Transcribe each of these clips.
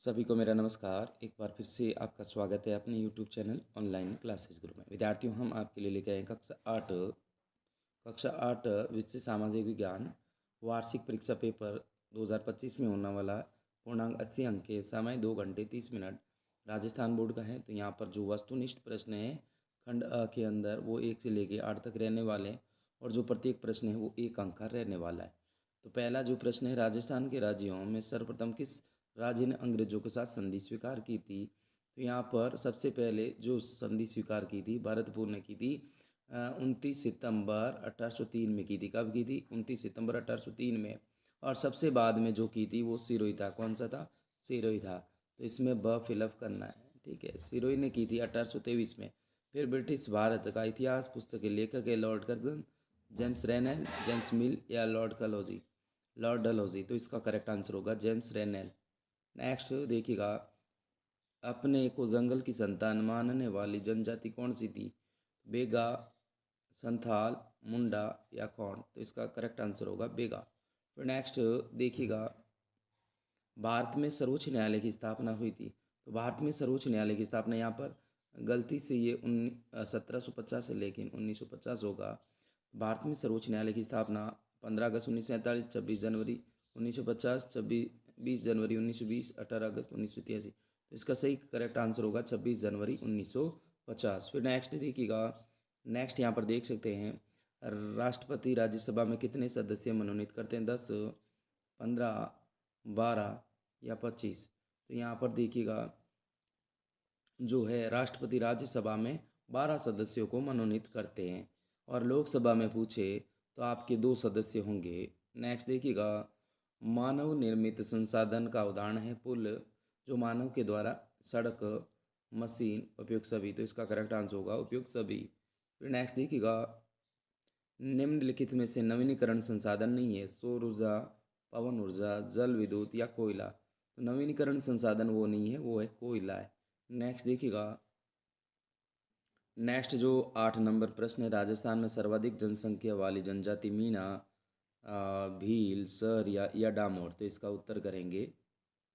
सभी को मेरा नमस्कार। एक बार फिर से आपका स्वागत है अपने YouTube channel online classes group में। विद्यार्थियों, हम आपके लिए लेके आए हैं कक्षा 8 विषय सामाजिक विज्ञान वार्षिक परीक्षा पेपर 2025 में होने वाला पूर्णांक 80 अंक के समय 2 घंटे 30 मिनट राजस्थान बोर्ड का है। तो यहाँ पर जो वस्तुनिष्ठ प्रश्न है खंड अ के अंदर वो 1 से लेके 8 तक रहने वाले हैं और जो प्रत्येक प्रश्न है वो 1 अंक का रहने वाला है। तो पहला जो प्रश्न है, राजस्थान के राज्यों में सर्वप्रथम किस राज्य ने अंग्रेजों के साथ संधि स्वीकार की थी? तो यहाँ पर सबसे पहले जो संधि स्वीकार की थी भरतपुर ने की थी 29 सितंबर 1803 में की थी। कब की थी? 29 सितंबर 1803 में। और सबसे बाद में जो की थी वो सिरोही था। कौन सा था? सिरोही था। तो इसमें ब फिलअप करना है, ठीक है। सिरोही ने की थी 1823 में। फिर ब्रिटिश भारत का इतिहास पुस्तक के लेखक है लॉर्ड कर्जन, जेम्स रेनेल, जेम्स मिल या लॉर्ड कलोजी? लॉर्ड डलहौजी। तो इसका करेक्ट आंसर होगा जेम्स रेनेल। नेक्स्ट देखिएगा, अपने को जंगल की संतान मानने वाली जनजाति कौन सी थी? बेगा, संथाल, मुंडा या कौन? तो इसका करेक्ट आंसर होगा बेगा। फिर नेक्स्ट देखिएगा, भारत में सर्वोच्च न्यायालय की स्थापना हुई थी। तो भारत में सर्वोच्च न्यायालय की स्थापना यहाँ पर गलती से ये 1750 है लेकिन 1950 होगा। भारत में सर्वोच्च न्यायालय की स्थापना 15 अगस्त 1947, 26 जनवरी 1950, 20 जनवरी 1920, 18 अगस्त 1983। तो इसका सही करेक्ट आंसर होगा 26 जनवरी 1950। फिर नेक्स्ट देखिएगा, नेक्स्ट यहाँ पर देख सकते हैं, राष्ट्रपति राज्यसभा में कितने सदस्य मनोनीत करते हैं? 10, 15, 12 या 25? तो यहाँ पर देखिएगा, जो है राष्ट्रपति राज्यसभा में 12 सदस्यों को मनोनीत करते हैं और लोकसभा में पूछे तो आपके 2 सदस्य होंगे। नेक्स्ट देखिएगा, मानव निर्मित संसाधन का उदाहरण है पुल, जो मानव के द्वारा सड़क, मशीन, उपयुक्त सभी। तो इसका करेक्ट आंसर होगा उपयुक्त सभी। फिर नेक्स्ट देखिएगा, निम्नलिखित में से नवीनीकरण संसाधन नहीं है? सौर ऊर्जा, पवन ऊर्जा, जल विद्युत या कोयला? तो नवीनीकरण संसाधन वो नहीं है, वो है कोयला है। नेक्स्ट देखिएगा, नेक्स्ट जो 8 नंबर प्रश्न है, राजस्थान में सर्वाधिक जनसंख्या वाली जनजाति मीणा, भील, सहरिया या डामोर? तो इसका उत्तर करेंगे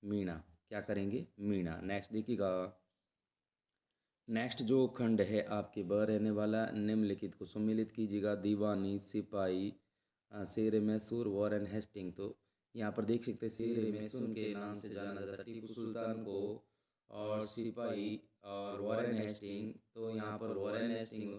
मीणा। क्या करेंगे? मीणा। नेक्स्ट देखिएगा, नेक्स्ट जो खंड है आपके ब रहने वाला, निम्नलिखित को सम्मिलित कीजिएगा। दीवानी, सिपाही, शेर मैसूर, वॉरेन हेस्टिंग। तो यहाँ पर देख सकते हैं शेर मैसूर के नाम से जाना जाता है टीपू सुल्तान को, और सिपाही और वॉरेन हेस्टिंग। तो यहाँ पर वॉरेन हेस्टिंग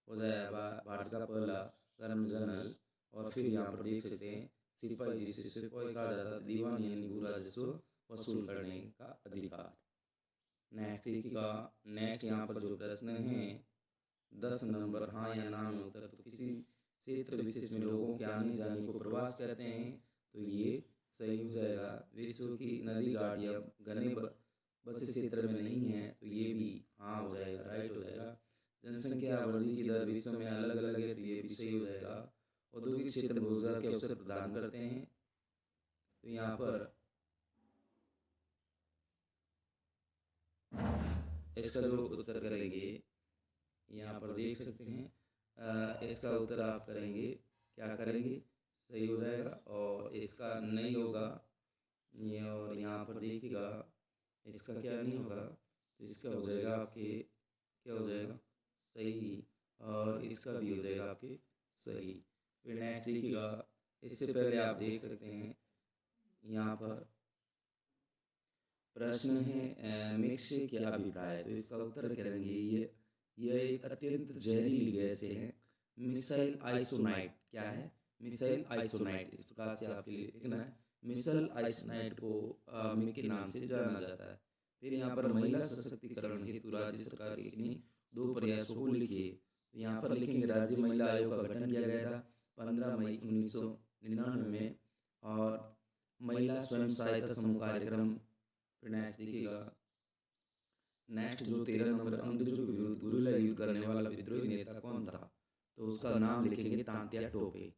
हो जाएगा भारत का पहला गवर्नर जनरल। और फिर यहाँ पर देख सकते हैं सिपाही, जिसे सिपाही कहा जाता है, दीवानी यानी भू राजस्व वसूल करने का अधिकार। नेक्स्ट देखिएगा, नेक्स्ट यहाँ पर जो प्रश्न है 10 नंबर, हाँ या ना में उत्तर। तो किसी क्षेत्र विशेष में लोगों के आने जाने को प्रवास कहते हैं? तो ये सही हो जाएगा। विश्व की नदी घाट या घने बस क्षेत्र में नहीं है, तो ये भी हाँ हो जाएगा, राइट हो जाएगा। जनसंख्या वृद्धि की दर विश्व में अलग अलग है, तो ये भी सही हो जाएगा। औद्योगिक क्षेत्र में रोजगार के अवसर प्रदान करते हैं? तो यहाँ पर इसका जो उत्तर करेंगे, यहाँ पर देख सकते हैं, इसका उत्तर आप करेंगे, क्या करेंगे? सही हो जाएगा। और इसका नहीं होगा ये, और यहाँ पर देखिएगा इसका क्या नहीं होगा, तो इसका हो जाएगा आपके, क्या हो जाएगा? सही। और इसका भी हो जाएगा आपके सही। फिर नेक्स्ट देखिएगा, इससे पहले आप देख सकते हैं यहाँ पर प्रश्न है मिक्स से क्या अभिप्राय है? तो इसका उत्तर करेंगे यह एक अत्यंत जहरीली गैस है, मिसाइल आइसोनाइट। क्या है? मिसाइल आइसोनाइट। इस प्रकार से आपके लिए लिखना है। मिसाइल आइसोनाइट को मिक के नाम से जाना जाता है। फिर यहाँ पर महिला सशक्तिकरण हेतु राज्य सरकार के किन्हीं 2 प्रयासों को लिखिए। यहाँ पर लिखेंगे राज्य महिला आयोग का गठन किया गया था 15 मई 1999 में, और महिला स्वयं सहायता समूह कार्यक्रम। फिर नेक्स्ट देखिएगा, नेक्स्ट जो 13 नंबर, अंग्रेजों के विरुद्ध गुरिल्ला युद्ध करने वाला विद्रोही नेता कौन था? तो उसका नाम लिखेंगे तांत्या टोपे।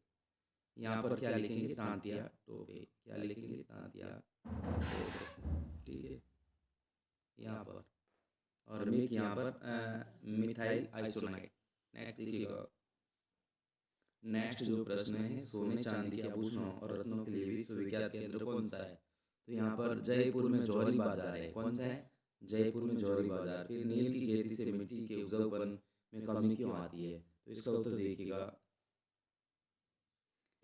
यहाँ पर क्या लिखेंगे? तांत्या टोपे। क्या लिखेंगे? तांत्या टोपे, ठीक है। यहाँ पर और मिक यहाँ पर मिथाइल आइसोनाइट। नेक्स्ट देखिएगा, नेक्स्ट जो प्रश्न है, सोने चांदी के आभूषणों और रत्नों के लिए विश्वविख्यात केंद्र कौन सा है? तो यहाँ पर जयपुर में जौहरी बाजार है, कौन सा है? जयपुर में जौहरी बाजार। फिर नील की खेती से मिट्टी के उपजाऊपन में कमी क्यों आती है? तो इसका उत्तर देखिएगा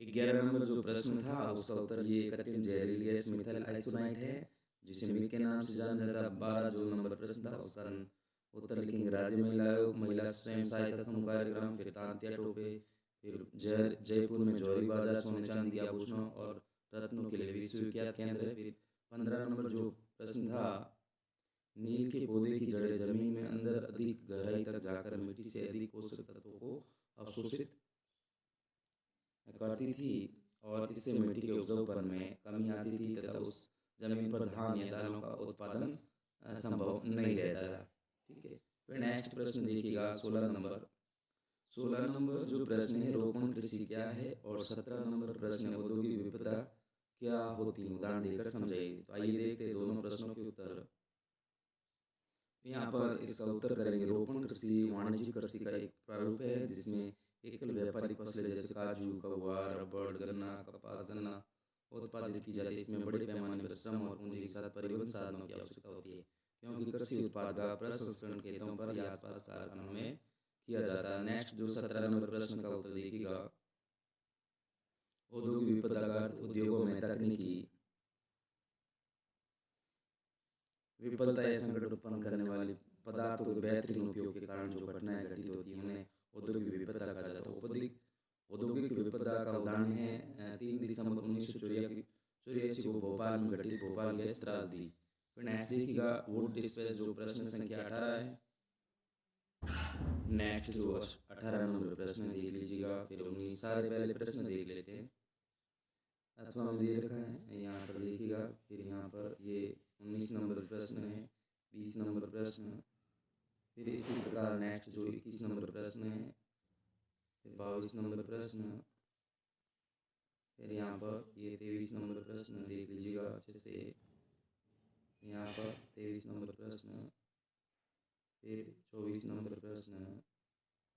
11 नंबर जो प्रश्न था उसका उत्तर ये अत्यंत जहरीली गैस मिथाइल आइसोनाइट है, जिसे मिग के नाम से जाना जाता है। 12 जो नंबर प्रश्न था उसका उत्तर लिखेंगे राज्य महिला आयोग, महिला स्वयं सहायता समूह कार्यक्रम, फिर तांत्या टोपे, फिर जयपुर में जौहरी बाजार सोने चांदी के आभूषणों और रत्नों के लिए विश्वविख्यात केंद्र है। फिर 15 नंबर जो प्रश्न था, नील के पौधे की जड़ें जमीन में अंदर अधिक गहराई तक जाकर मिट्टी से अधिक पोषक तत्वों को अवशोषित करती थी और इससे मिट्टी के उपजाऊपन में कमी आती थी तथा उस जमीन पर धान या दालों का उत्पादन संभव नहीं रहता था। ठीक है, फिर नेक्स्ट प्रश्न देखिएगा 16 नंबर जो प्रश्न है रोपण कृषि क्या है, और 17 नंबर प्रश्न है औद्योगिक विविधता क्या होती है, उदाहरण देकर समझाइए। तो आइए देखते हैं दोनों प्रश्नों के उत्तर। यहाँ पर इसका उत्तर करेंगे रोपण कृषि वाणिज्यिक कृषि का एक प्रारूप है जिसमें एकल व्यापारिक फसलें जैसे काजू, कौवा, रबड़, गन्ना, कपास, गन्ना उत्पादित की जाती है। इसमें बड़े पैमाने पर श्रम और पूंजी के साथ परिवहन साधनों की आवश्यकता होती है, क्योंकि कृषि उत्पाद का प्रसंस्करण खेतों पर या आसपास कारखानों में किया जाता है। नेक्स्ट जो 17 नंबर प्रश्न का उत्तर देखिएगा औद्योगिक विविधता का अर्थ उद्योगों में तकनीकी विफलता या संकट उत्पन्न करने वाली पदार्थों के बेहतरीन उपयोग के कारण जो घटनाएं घटित होती हैं उन्हें औद्योगिक विफलता कहा जाता है। औद्योगिक विफलता का उदाहरण है 3 दिसंबर 1984 को भोपाल में घटित भोपाल गैस त्रासदी। फिर नेक्स्ट देखिएगा वुड डिस्पेच जो प्रश्न संख्या 18 है। नेक्स्ट जो 18 नंबर प्रश्न देख लीजिएगा, फिर 19 सारे पहले प्रश्न देख लेते हैं अथवा में दे रखा है यहाँ पर देखिएगा। फिर यहाँ पर ये 19 नंबर प्रश्न है, 20 नंबर प्रश्न, फिर इसी प्रकार नेक्स्ट जो 21 नंबर प्रश्न है, फिर 22 नंबर प्रश्न, फिर यहाँ पर ये 23 नंबर प्रश्न देख लीजिएगा अच्छे से। यहाँ पर 23 नंबर प्रश्न, फिर 24 नंबर प्रश्न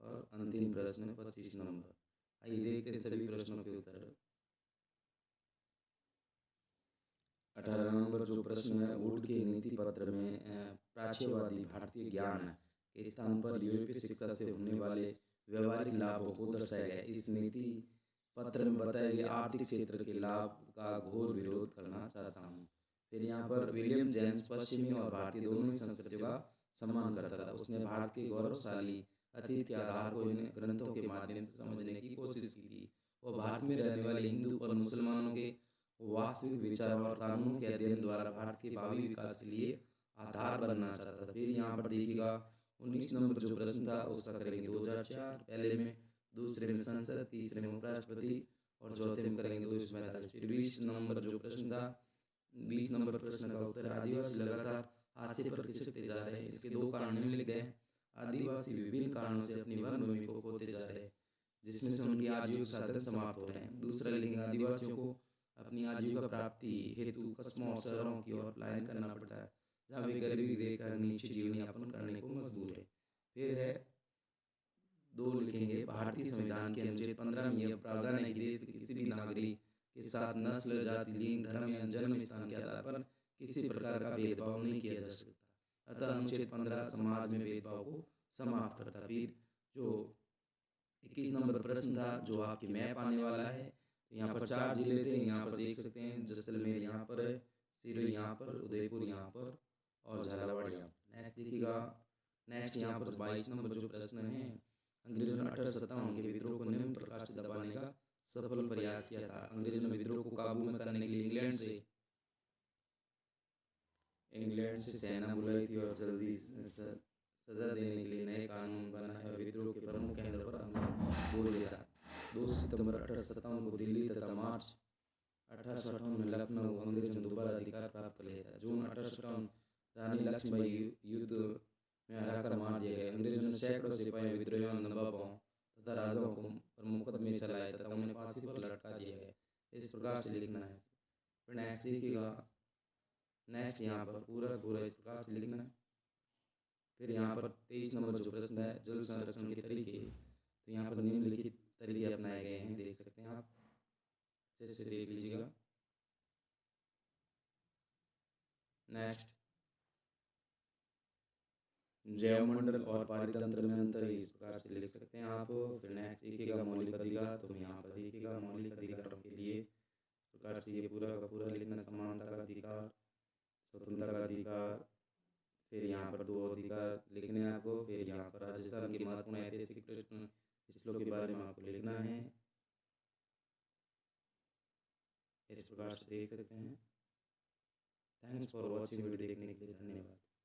और अंतिम प्रश्न 25 नंबर। आइए देखते हैं सभी प्रश्नों के उत्तर। 18 नंबर जो प्रश्न है वुड के नीति पत्र में प्राच्यवादी भारतीय ज्ञान के स्थान पर यूरोपीय शिक्षा से होने वाले व्यवहारिक लाभों को दर्शाया गया। इस नीति पत्र में बताए गए आर्थिक क्षेत्र के लाभ का घोर विरोध करना चाहता हूँ। फिर यहाँ पर विलियम जेम्स पश्चिमी और भारतीय दोनों ही संस्कृतियों का सम्मान करता था। उसने भारत के गौरवशाली अतीत के आधार को इन ग्रंथों के माध्यम से समझने की कोशिश की थी। वह भारत में रहने वाले हिंदू और मुसलमानों के वास्तविक विचारों और कानूनों के अध्ययन द्वारा भारत के भावी विकास के लिए आधार बनना चाहता था। फिर यहाँ पर देखिएगा 19 नंबर जो प्रश्न था उसका करेंगे 2004, पहले में, दूसरे में संसद, तीसरे में उपराष्ट्रपति और चौथे में करेंगे 245। फिर 20 नंबर जो प्रश्न था 20 नंबर प्रश्न का उत्तर आदिवासी लगातार आज से प्रतिशत जा रहे हैं। इसके दो कारण निम्नलिखित हैं। आदिवासी विभिन्न कारणों से अपनी वन भूमि को खोते जा रहे हैं जिसमें से उनकी आजीविका साधन समाप्त हो रहे हैं। दूसरा लिखेंगे आदिवासियों को अपनी आजीविका प्राप्ति हेतु कस्बों और शहरों की ओर पलायन करना पड़ता है जहाँ वे गरीबी रेखा के नीचे जीवन यापन करने को मजबूर है। फिर है दो लिखेंगे भारतीय संविधान के अनुच्छेद 15 में यह प्रावधान है कि देश के किसी भी नागरिक के साथ नस्ल, जाति, लिंग, धर्म या जन्म स्थान के आधार पर किसी प्रकार का भेदभाव नहीं किया जा सकता। अतः अनुच्छेद 15 समाज में भेदभाव को समाप्त करता है। फिर जो 21 नंबर प्रश्न था जो आपकी मैप आने वाला है, यहाँ पर 4 जिले थे, यहाँ पर देख सकते हैं जैसलमेर यहाँ पर है, सिरोही यहाँ पर, उदयपुर यहाँ पर और झालावाड़ यहाँ पर। नेक्स्ट देखिएगा, नेक्स्ट यहाँ पर 22 नंबर जो प्रश्न है, अंग्रेजों ने 1857 के विद्रोह को निम्न प्रकार से दबाने का सफल प्रयास किया था। अंग्रेजों ने विद्रोह को काबू में करने के लिए इंग्लैंड से सेना बुलाई थी और जल्दी सजा देने के लिए नए कानून बनाए और विद्रोह के प्रमुख केंद्र पर बोल दिया था। 2 सितंबर 1857 को दिल्ली तथा मार्च 1858 में लखनऊ अंग्रेजों ने दोबारा अधिकार प्राप्त कर लिया था। जून 1858 रानी लक्ष्मीबाई युद्ध में हराकर मार दिया गया। अंग्रेजों ने सैकड़ों सिपाहियों, विद्रोहियों, नवाबों तथा राजाओं को पर मुकदमे चलाए तथा उन्हें फांसी पर लटका दिया गया। इस प्रकार से लिखना है। फिर नेक्स्ट देखिएगा, नेक्स्ट यहाँ पर पूरा पूरा इस प्रकार से लिखना है। फिर यहाँ पर 23 नंबर जो प्रश्न है जल संरक्षण के तरीके, तो यहाँ पर निम्नलिखित तरीके अपनाए गए हैं, देख सकते हैं आप, जैसे देख लीजिएगा। नेक्स्ट, जैवमंडल और पारितंत्र में अंतर इस प्रकार से लिख सकते हैं आप। फिर नेक्स्ट देखिएगा मौलिक अधिकार, तो यहाँ पर देखिएगा मौलिक अधिकारों के लिए इस प्रकार से ये पूरा का पूरा लिखना, समानता का अधिकार, स्वतंत्रता का अधिकार, फिर यहाँ पर दो अधिकार लिखने हैं आपको, फिर यहाँ पर राजस्थान के महत्वपूर्ण ऐतिहासिक प्रश्न स्थलों के बारे में आपको लिखना है। इस प्रकार से देख सकते हैं। थैंक्स फॉर वॉचिंग, वीडियो देखने के लिए धन्यवाद।